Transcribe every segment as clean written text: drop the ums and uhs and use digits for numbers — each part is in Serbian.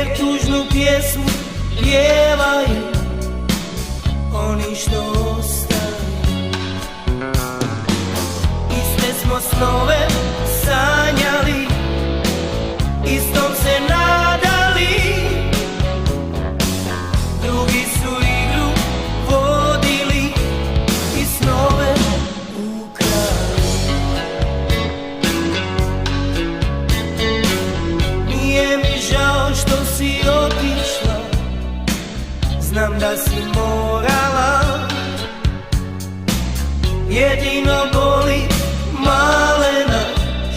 jer tužnu pjesmu pjevaju oni što ostaju. Iste smo snove sanjali, istom se nadali, drugi su igru vodili i snove ukrali. Nije mi žao što si otišla, znam da si morala, jedino boli malena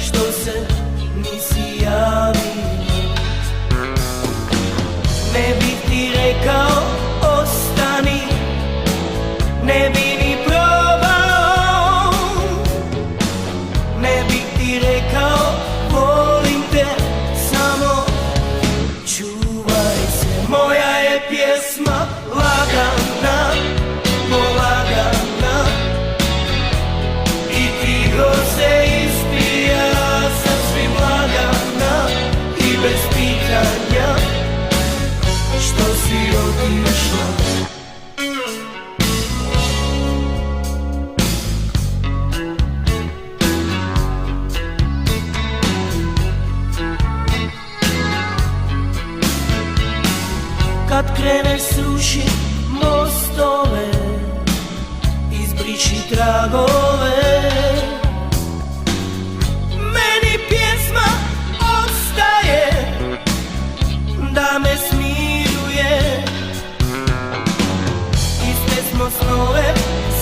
što se nisi javila. Ne bih ti rekao ostani, ne bi ni probao, ne bih ti rekao volim te, samo čuvaj se. Moja je pjesma lagana, polagana, i tiho se ispija sasvim lagana i bez pitanja što si otišla. Kad kreneš srušit mostove, izbriši tragove, meni pjesma ostaje da me smiruje. Iste smo snove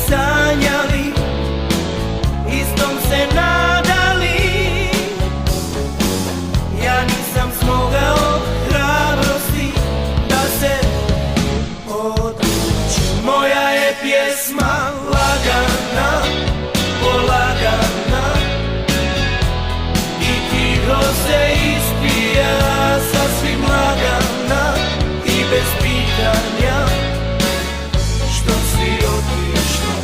sanjali, istom se nadali, ja nisam smogao hrabrosti da se odlučim. Moja je pjesma lagana, polagana, i tiho se ispija sasvim lagana i bez pitanja što si otišla.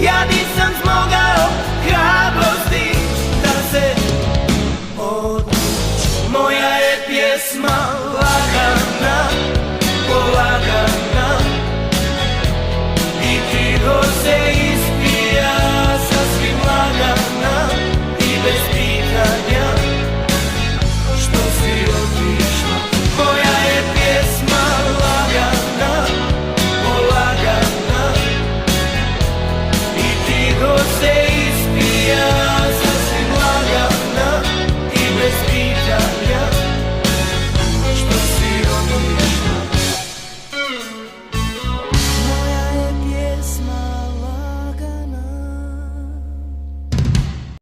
Ja nisam